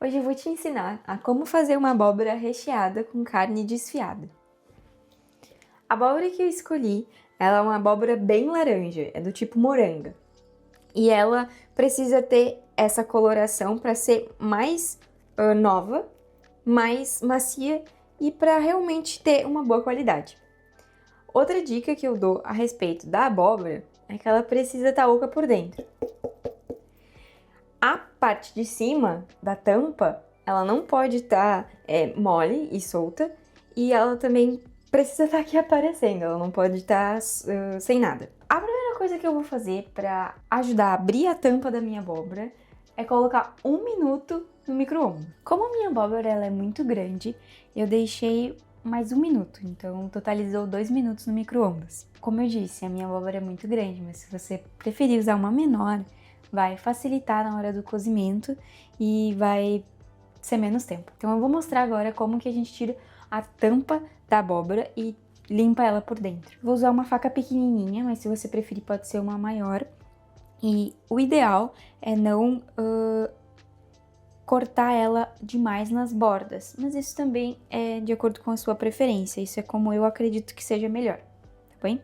Hoje eu vou te ensinar a como fazer uma abóbora recheada com carne desfiada. A abóbora que eu escolhi, ela é uma abóbora bem laranja, é do tipo moranga. E ela precisa ter essa coloração para ser mais nova, mais macia e para realmente ter uma boa qualidade. Outra dica que eu dou a respeito da abóbora é que ela precisa estar oca por dentro. A parte de cima da tampa, ela não pode estar mole e solta, e ela também precisa estar aqui aparecendo, ela não pode estar sem nada. A primeira coisa que eu vou fazer para ajudar a abrir a tampa da minha abóbora é colocar 1 minuto no micro-ondas. Como a minha abóbora ela é muito grande, eu deixei mais 1 minuto, então totalizou 2 minutos no micro-ondas. Como eu disse, a minha abóbora é muito grande, mas se você preferir usar uma menor, vai facilitar na hora do cozimento e vai ser menos tempo. Então eu vou mostrar agora como que a gente tira a tampa da abóbora e limpa ela por dentro. Vou usar uma faca pequenininha, mas se você preferir pode ser uma maior. E o ideal é não cortar ela demais nas bordas, mas isso também é de acordo com a sua preferência, isso é como eu acredito que seja melhor, tá bem?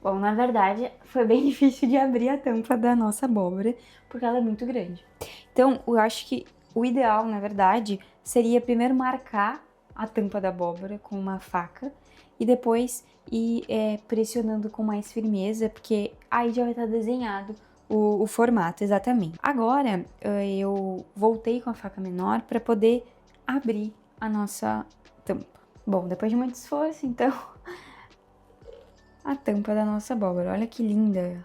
Bom, na verdade, foi bem difícil de abrir a tampa da nossa abóbora, porque ela é muito grande. Então, eu acho que o ideal, na verdade, seria primeiro marcar a tampa da abóbora com uma faca e depois ir pressionando com mais firmeza, porque aí já vai estar desenhado o formato exatamente. Agora, eu voltei com a faca menor para poder abrir a nossa tampa. Bom, depois de muito esforço, então a tampa da nossa abóbora. Olha que linda!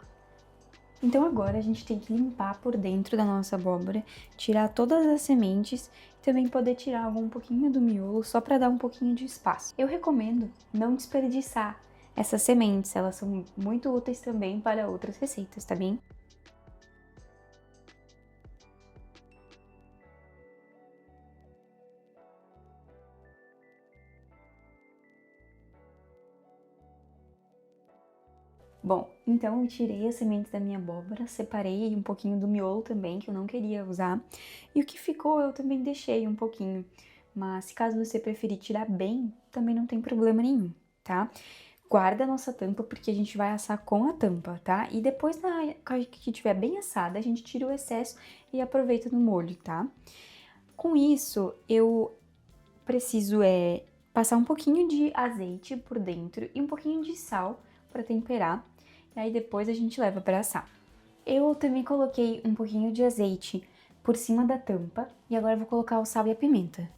Então agora a gente tem que limpar por dentro da nossa abóbora, tirar todas as sementes e também poder tirar um pouquinho do miolo só para dar um pouquinho de espaço. Eu recomendo não desperdiçar essas sementes, elas são muito úteis também para outras receitas, tá bem? Bom, então eu tirei as sementes da minha abóbora, separei um pouquinho do miolo também, que eu não queria usar, e o que ficou eu também deixei um pouquinho, mas se caso você preferir tirar bem, também não tem problema nenhum, tá? Guarda a nossa tampa porque a gente vai assar com a tampa, tá? E depois que tiver bem assada, a gente tira o excesso e aproveita no molho, tá? Com isso, eu preciso passar um pouquinho de azeite por dentro e um pouquinho de sal para temperar. E aí depois a gente leva para assar. Eu também coloquei um pouquinho de azeite por cima da tampa e agora eu vou colocar o sal e a pimenta.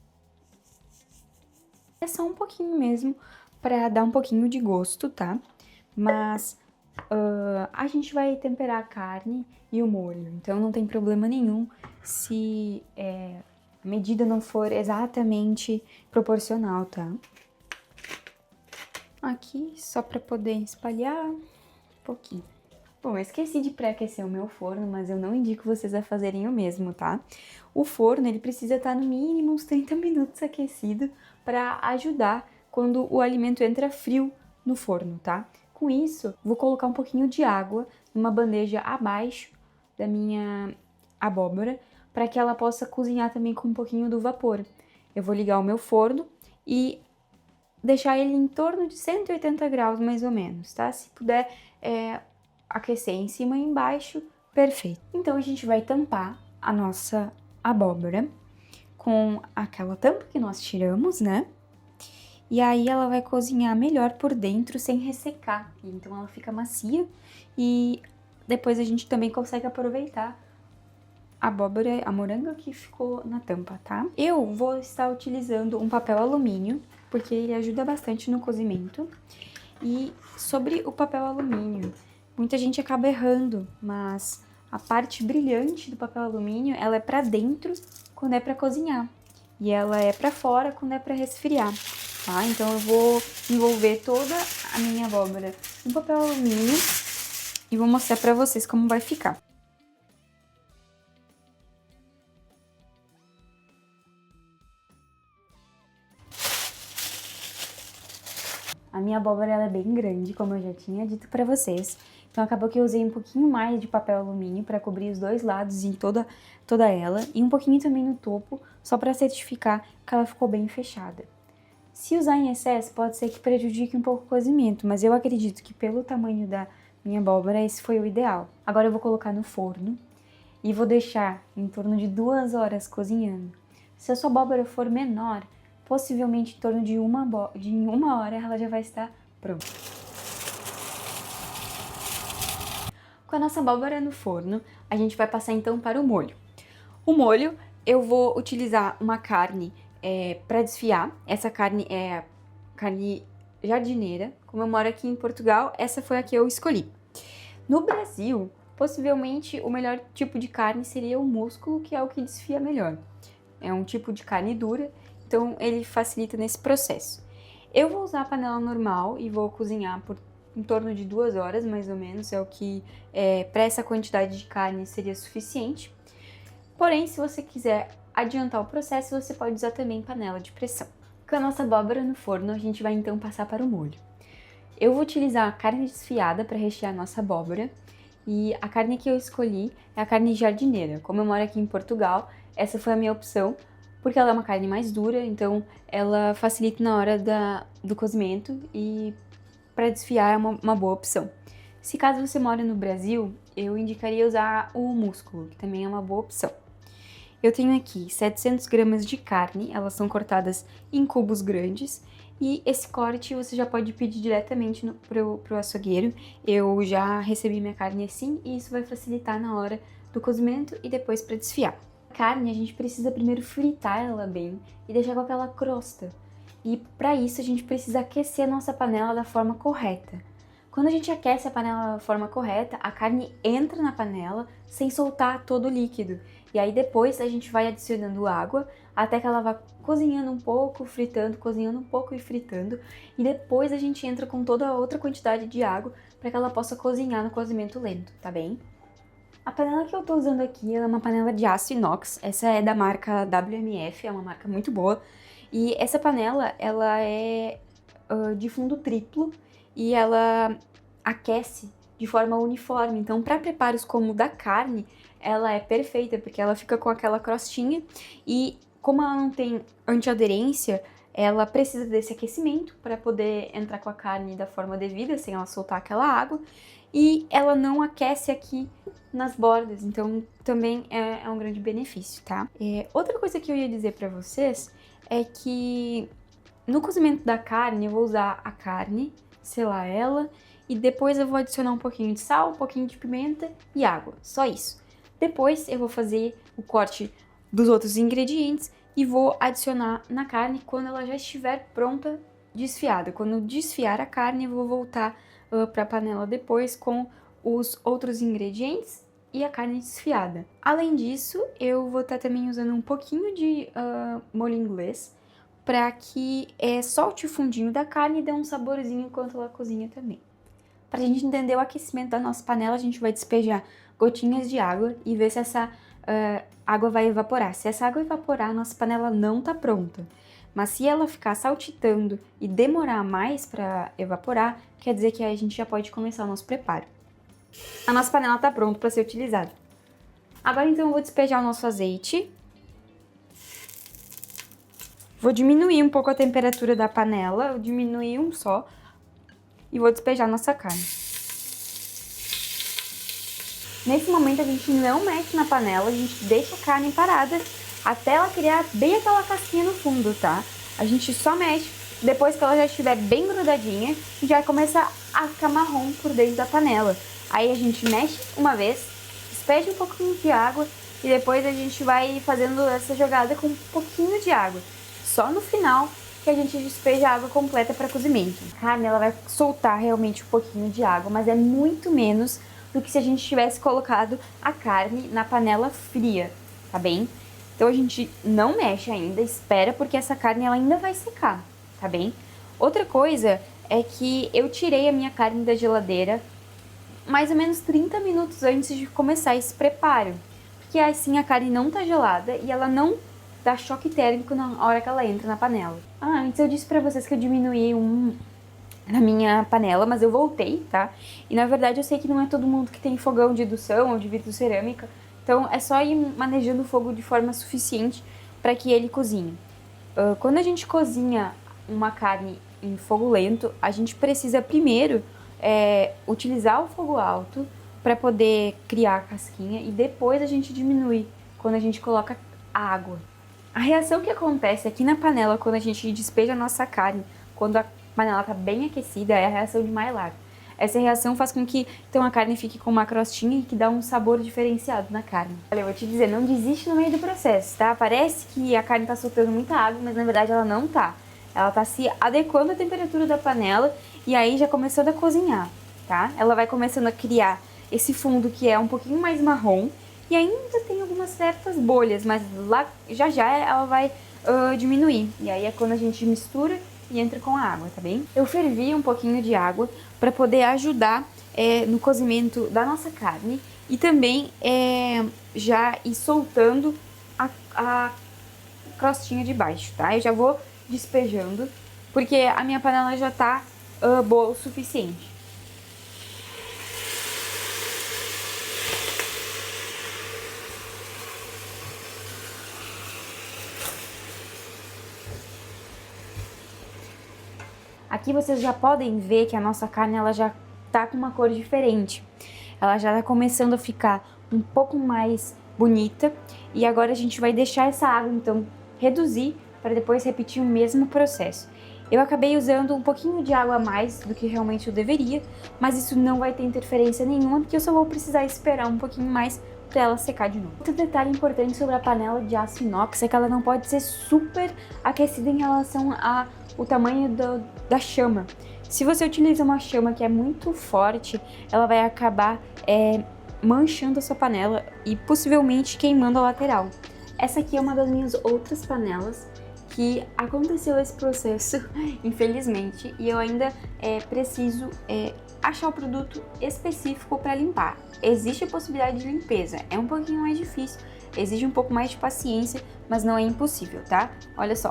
É só um pouquinho mesmo para dar um pouquinho de gosto, tá? Mas a gente vai temperar a carne e o molho, então não tem problema nenhum se a medida não for exatamente proporcional, tá? Aqui, só para poder espalhar um pouquinho. Bom, eu esqueci de pré-aquecer o meu forno, mas eu não indico vocês a fazerem o mesmo, tá? O forno, ele precisa estar no mínimo uns 30 minutos aquecido para ajudar quando o alimento entra frio no forno, tá? Com isso, vou colocar um pouquinho de água numa bandeja abaixo da minha abóbora para que ela possa cozinhar também com um pouquinho do vapor. Eu vou ligar o meu forno e deixar ele em torno de 180 graus mais ou menos, tá? Se puder aquecer em cima e embaixo, perfeito. Então a gente vai tampar a nossa abóbora com aquela tampa que nós tiramos, né? E aí ela vai cozinhar melhor por dentro sem ressecar. Então ela fica macia e depois a gente também consegue aproveitar a abóbora, a moranga que ficou na tampa, tá? Eu vou estar utilizando um papel alumínio, porque ele ajuda bastante no cozimento. E sobre o papel alumínio, muita gente acaba errando, mas a parte brilhante do papel alumínio, ela é pra dentro quando é pra cozinhar. E ela é pra fora quando é pra resfriar, tá? Então eu vou envolver toda a minha abóbora no papel alumínio e vou mostrar pra vocês como vai ficar. A minha abóbora ela é bem grande, como eu já tinha dito pra vocês. Então acabou que eu usei um pouquinho mais de papel alumínio para cobrir os dois lados em toda ela e um pouquinho também no topo, só para certificar que ela ficou bem fechada. Se usar em excesso, pode ser que prejudique um pouco o cozimento, mas eu acredito que pelo tamanho da minha abóbora, esse foi o ideal. Agora eu vou colocar no forno e vou deixar em torno de 2 horas cozinhando. Se a sua abóbora for menor, possivelmente em torno de uma hora ela já vai estar pronta. Com a nossa abóbora no forno, a gente vai passar então para o molho. O molho, eu vou utilizar uma carne para desfiar. Essa carne é carne jardineira. Como eu moro aqui em Portugal, essa foi a que eu escolhi. No Brasil, possivelmente o melhor tipo de carne seria o músculo, que é o que desfia melhor. É um tipo de carne dura, então ele facilita nesse processo. Eu vou usar a panela normal e vou cozinhar por em torno de 2 horas, mais ou menos, é o que para essa quantidade de carne seria suficiente. Porém, se você quiser adiantar o processo, você pode usar também panela de pressão. Com a nossa abóbora no forno, a gente vai então passar para o molho. Eu vou utilizar a carne desfiada para rechear a nossa abóbora, e a carne que eu escolhi é a carne jardineira. Como eu moro aqui em Portugal, essa foi a minha opção, porque ela é uma carne mais dura, então ela facilita na hora do cozimento e para desfiar é uma boa opção. Se caso você mora no Brasil, eu indicaria usar o músculo, que também é uma boa opção. Eu tenho aqui 700 gramas de carne, elas são cortadas em cubos grandes, e esse corte você já pode pedir diretamente pro açougueiro. Eu já recebi minha carne assim, e isso vai facilitar na hora do cozimento e depois para desfiar. A carne a gente precisa primeiro fritar ela bem e deixar com aquela crosta. E para isso a gente precisa aquecer a nossa panela da forma correta. Quando a gente aquece a panela da forma correta, a carne entra na panela sem soltar todo o líquido. E aí depois a gente vai adicionando água até que ela vá cozinhando um pouco, fritando, cozinhando um pouco e fritando. E depois a gente entra com toda a outra quantidade de água para que ela possa cozinhar no cozimento lento, tá bem? A panela que eu tô usando aqui é uma panela de aço inox. Essa é da marca WMF, é uma marca muito boa. E essa panela, ela é de fundo triplo e ela aquece de forma uniforme. Então, para preparos como o da carne, ela é perfeita, porque ela fica com aquela crostinha e como ela não tem antiaderência, ela precisa desse aquecimento para poder entrar com a carne da forma devida, sem ela soltar aquela água. E ela não aquece aqui nas bordas, então também é um grande benefício, tá? Outra coisa que eu ia dizer para vocês é que no cozimento da carne eu vou usar a carne, selar ela, e depois eu vou adicionar um pouquinho de sal, um pouquinho de pimenta e água, só isso. Depois eu vou fazer o corte dos outros ingredientes e vou adicionar na carne quando ela já estiver pronta, desfiada. Quando desfiar a carne, eu vou voltar para a panela depois com os outros ingredientes e a carne desfiada. Além disso, eu vou estar também usando um pouquinho de molho inglês para que solte o fundinho da carne e dê um saborzinho enquanto ela cozinha também. Para a gente entender o aquecimento da nossa panela, a gente vai despejar gotinhas de água e ver se essa água vai evaporar. Se essa água evaporar, a nossa panela não está pronta. Mas se ela ficar saltitando e demorar mais para evaporar, quer dizer que a gente já pode começar o nosso preparo. A nossa panela está pronta para ser utilizada. Agora então eu vou despejar o nosso azeite. Vou diminuir um pouco a temperatura da panela, eu diminuí um só, e vou despejar a nossa carne. Nesse momento a gente não mexe na panela, a gente deixa a carne parada até ela criar bem aquela casquinha no fundo, tá? A gente só mexe depois que ela já estiver bem grudadinha e já começa a ficar marrom por dentro da panela. Aí a gente mexe uma vez, despeja um pouquinho de água e depois a gente vai fazendo essa jogada com um pouquinho de água. Só no final que a gente despeja a água completa para cozimento. A carne ela vai soltar realmente um pouquinho de água, mas é muito menos do que se a gente tivesse colocado a carne na panela fria, tá bem? Então a gente não mexe ainda, espera, porque essa carne ela ainda vai secar, tá bem? Outra coisa é que eu tirei a minha carne da geladeira mais ou menos 30 minutos antes de começar esse preparo, porque assim a carne não tá gelada e ela não dá choque térmico na hora que ela entra na panela. Antes eu disse pra vocês que eu diminuí na minha panela, mas eu voltei, tá? E na verdade eu sei que não é todo mundo que tem fogão de indução ou de vitrocerâmica, então é só ir manejando o fogo de forma suficiente para que ele cozinhe. Quando a gente cozinha uma carne em fogo lento, a gente precisa primeiro utilizar o fogo alto para poder criar a casquinha e depois a gente diminui quando a gente coloca água. A reação que acontece aqui na panela quando a gente despeja a nossa carne, quando a panela está bem aquecida, é a reação de Maillard. Essa reação faz com que então a carne fique com uma crostinha e que dá um sabor diferenciado na carne. Olha, eu vou te dizer, não desiste no meio do processo, tá? Parece que a carne tá soltando muita água, mas na verdade ela não tá. Ela tá se adequando à temperatura da panela e aí já começando a cozinhar, tá? Ela vai começando a criar esse fundo que é um pouquinho mais marrom e ainda tem algumas certas bolhas, mas lá já ela vai diminuir. E aí é quando a gente mistura e entra com a água, tá bem? Eu fervi um pouquinho de água para poder ajudar no cozimento da nossa carne e também já ir soltando a crostinha de baixo, tá? Eu já vou despejando porque a minha panela já tá boa o suficiente. Aqui vocês já podem ver que a nossa carne ela já tá com uma cor diferente. Ela já tá começando a ficar um pouco mais bonita. E agora a gente vai deixar essa água, então, reduzir para depois repetir o mesmo processo. Eu acabei usando um pouquinho de água a mais do que realmente eu deveria, mas isso não vai ter interferência nenhuma, porque eu só vou precisar esperar um pouquinho mais para ela secar de novo. Outro detalhe importante sobre a panela de aço inox é que ela não pode ser super aquecida em relação ao tamanho da chama. Se você utiliza uma chama que é muito forte, ela vai acabar manchando a sua panela e possivelmente queimando a lateral. Essa aqui é uma das minhas outras panelas que aconteceu esse processo, infelizmente, e eu ainda preciso achar o produto específico para limpar. Existe a possibilidade de limpeza, é um pouquinho mais difícil, exige um pouco mais de paciência, mas não é impossível, tá? Olha só,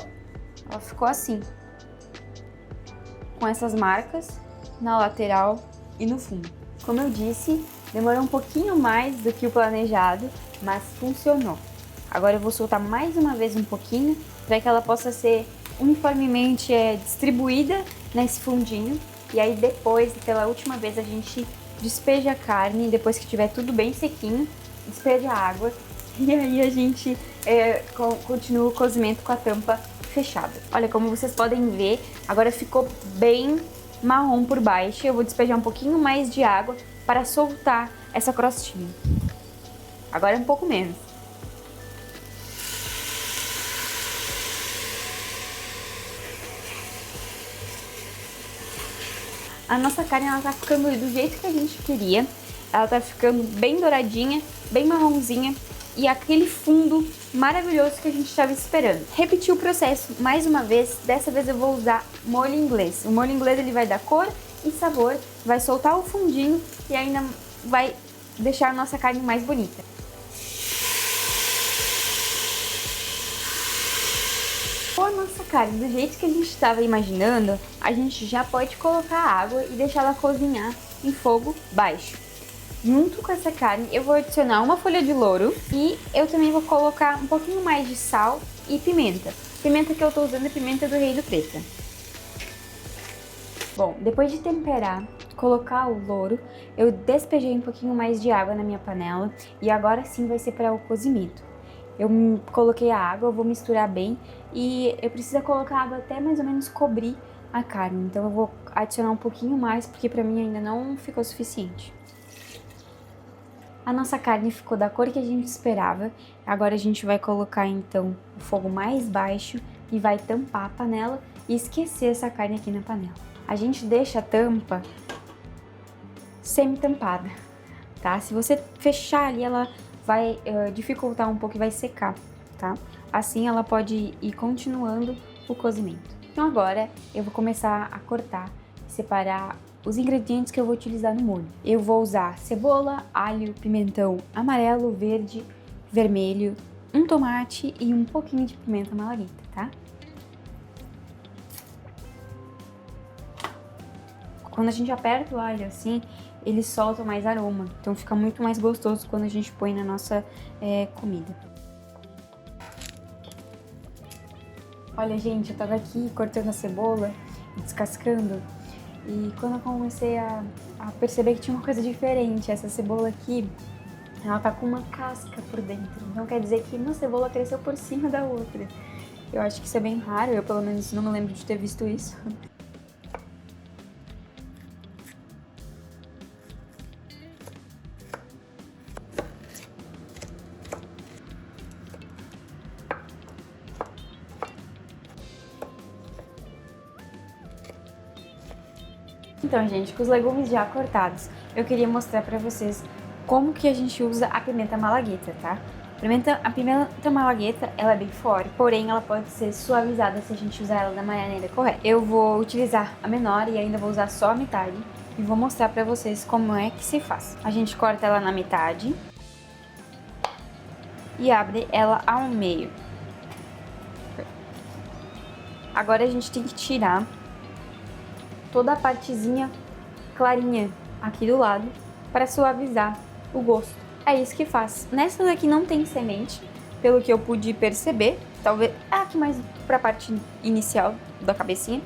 ela ficou assim, com essas marcas na lateral e no fundo. Como eu disse, demorou um pouquinho mais do que o planejado, mas funcionou. Agora eu vou soltar mais uma vez um pouquinho para que ela possa ser uniformemente distribuída nesse fundinho. E aí depois, pela última vez, a gente despeja a carne, depois que tiver tudo bem sequinho, despeja a água e aí a gente continua o cozimento com a tampa fechada. Olha, como vocês podem ver, agora ficou bem marrom por baixo. Eu vou despejar um pouquinho mais de água para soltar essa crostinha. Agora um pouco menos. A nossa carne ela tá ficando do jeito que a gente queria. Ela tá ficando bem douradinha, bem marronzinha e aquele fundo maravilhoso que a gente estava esperando. Repetir o processo mais uma vez, dessa vez eu vou usar molho inglês. O molho inglês ele vai dar cor e sabor, vai soltar o fundinho e ainda vai deixar a nossa carne mais bonita. Com a nossa carne do jeito que a gente estava imaginando, a gente já pode colocar água e deixar ela cozinhar em fogo baixo. Junto com essa carne eu vou adicionar uma folha de louro e eu também vou colocar um pouquinho mais de sal e pimenta. Pimenta que eu estou usando é pimenta do Rei do Preta. Bom, depois de temperar, colocar o louro, eu despejei um pouquinho mais de água na minha panela e agora sim vai ser para o cozimento. Eu coloquei a água, eu vou misturar bem e eu preciso colocar água até mais ou menos cobrir a carne. Então eu vou adicionar um pouquinho mais porque para mim ainda não ficou suficiente. A nossa carne ficou da cor que a gente esperava. Agora a gente vai colocar então o fogo mais baixo e vai tampar a panela e esquecer essa carne aqui na panela. A gente deixa a tampa semi-tampada, tá? Se você fechar ali, ela vai dificultar um pouco e vai secar, tá? Assim ela pode ir continuando o cozimento. Então agora eu vou começar a cortar, separar os ingredientes que eu vou utilizar no molho. Eu vou usar cebola, alho, pimentão amarelo, verde, vermelho, um tomate e um pouquinho de pimenta malagueta, tá? Quando a gente aperta o alho assim, ele solta mais aroma. Então fica muito mais gostoso quando a gente põe na nossa comida. Olha, gente, eu tava aqui cortando a cebola, descascando. E quando eu comecei a perceber que tinha uma coisa diferente, essa cebola aqui, ela tá com uma casca por dentro. Então quer dizer que uma cebola cresceu por cima da outra. Eu acho que isso é bem raro, eu pelo menos não me lembro de ter visto isso. Então, gente, com os legumes já cortados, eu queria mostrar pra vocês como que a gente usa a pimenta malagueta, tá? A pimenta malagueta, ela é bem forte, porém ela pode ser suavizada se a gente usar ela da maneira correta. Eu vou utilizar a menor e ainda vou usar só a metade e vou mostrar pra vocês como é que se faz. A gente corta ela na metade e abre ela ao meio. Agora a gente tem que tirar toda a partezinha clarinha aqui do lado para suavizar o gosto. É isso que faz. Nessa daqui não tem semente, pelo que eu pude perceber, talvez aqui mais para a parte inicial da cabecinha.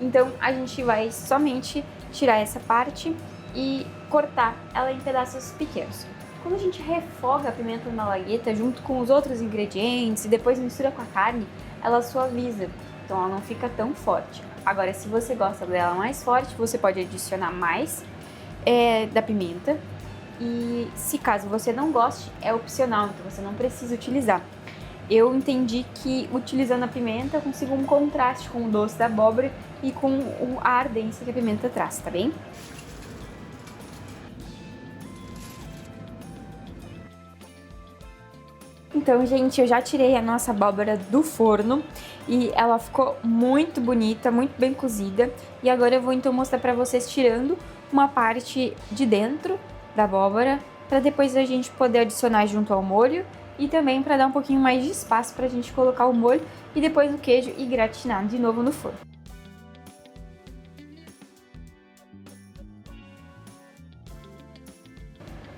Então a gente vai somente tirar essa parte e cortar ela em pedaços pequenos. Quando a gente refoga a pimenta malagueta junto com os outros ingredientes e depois mistura com a carne, ela suaviza, então ela não fica tão forte. Agora, se você gosta dela mais forte, você pode adicionar mais da pimenta. E se caso você não goste, é opcional, então você não precisa utilizar. Eu entendi que utilizando a pimenta eu consigo um contraste com o doce da abóbora e com a ardência que a pimenta traz, tá bem? Então, gente, eu já tirei a nossa abóbora do forno e ela ficou muito bonita, muito bem cozida. E agora eu vou então mostrar pra vocês tirando uma parte de dentro da abóbora, para depois a gente poder adicionar junto ao molho e também para dar um pouquinho mais de espaço pra gente colocar o molho e depois o queijo e gratinar de novo no forno.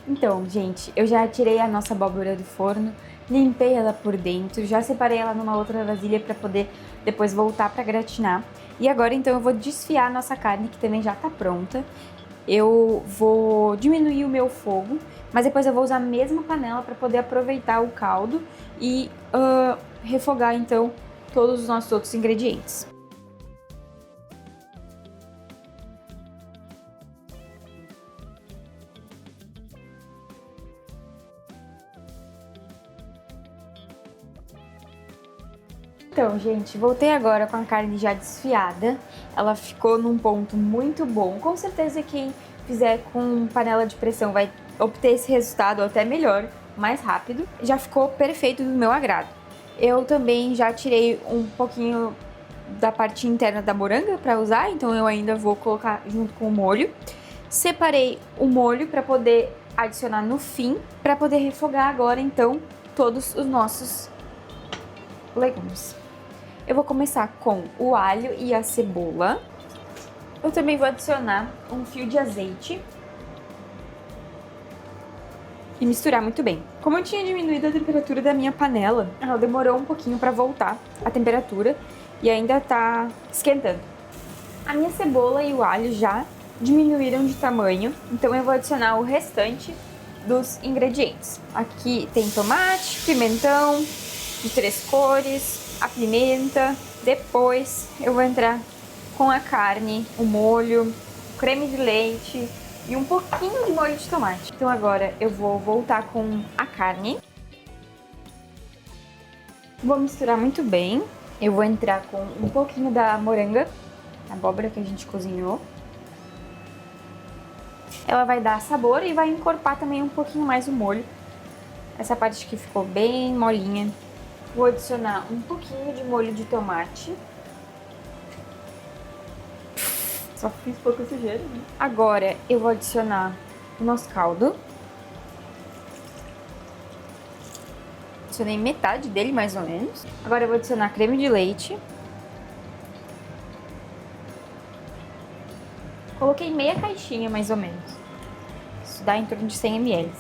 Então, gente, eu já tirei a nossa abóbora do forno, limpei ela por dentro, já separei ela numa outra vasilha para poder depois voltar para gratinar. E agora então eu vou desfiar a nossa carne, que também já tá pronta. Eu vou diminuir o meu fogo, mas depois eu vou usar a mesma panela para poder aproveitar o caldo e refogar então todos os nossos outros ingredientes. Então, gente, voltei agora com a carne já desfiada. Ela ficou num ponto muito bom. Com certeza quem fizer com panela de pressão vai obter esse resultado até melhor, mais rápido. Já ficou perfeito do meu agrado. Eu também já tirei um pouquinho da parte interna da moranga para usar, então eu ainda vou colocar junto com o molho. Separei o molho para poder adicionar no fim, para poder refogar agora então todos os nossos legumes. Eu vou começar com o alho e a cebola. Eu também vou adicionar um fio de azeite e misturar muito bem. Como eu tinha diminuído a temperatura da minha panela, ela demorou um pouquinho para voltar a temperatura e ainda tá esquentando. A minha cebola e o alho já diminuíram de tamanho, então eu vou adicionar o restante dos ingredientes. Aqui tem tomate, pimentão de 3 cores, a pimenta. Depois eu vou entrar com a carne, o molho, o creme de leite e um pouquinho de molho de tomate. Então agora eu vou voltar com a carne. Vou misturar muito bem. Eu vou entrar com um pouquinho da moranga, a abóbora que a gente cozinhou. Ela vai dar sabor e vai encorpar também um pouquinho mais o molho. Essa parte aqui ficou bem molinha. Vou adicionar um pouquinho de molho de tomate. Só fiz pouca sujeira, né? Agora eu vou adicionar o nosso caldo. Adicionei metade dele, mais ou menos. Agora eu vou adicionar creme de leite. Coloquei meia caixinha, mais ou menos. Isso dá em torno de 100 ml.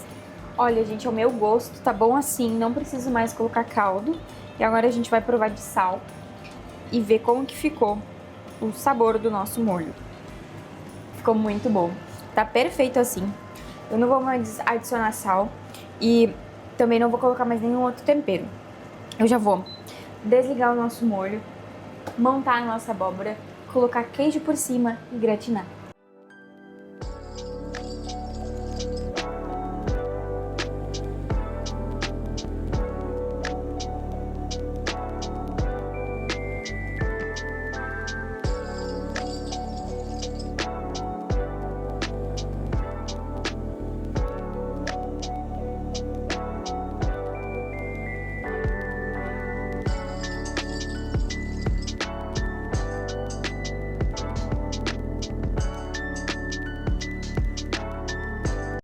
Olha, gente, é o meu gosto, tá bom assim, não preciso mais colocar caldo. E agora a gente vai provar de sal e ver como que ficou o sabor do nosso molho. Ficou muito bom. Tá perfeito assim. Eu não vou mais adicionar sal e também não vou colocar mais nenhum outro tempero. Eu já vou desligar o nosso molho, montar a nossa abóbora, colocar queijo por cima e gratinar.